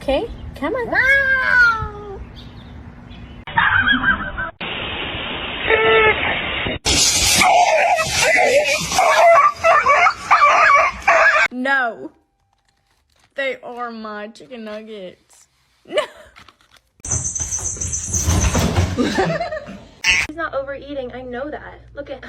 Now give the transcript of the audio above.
okay? Come on. No. They are my chicken nuggets. No. He's not overeating. I know that. Look at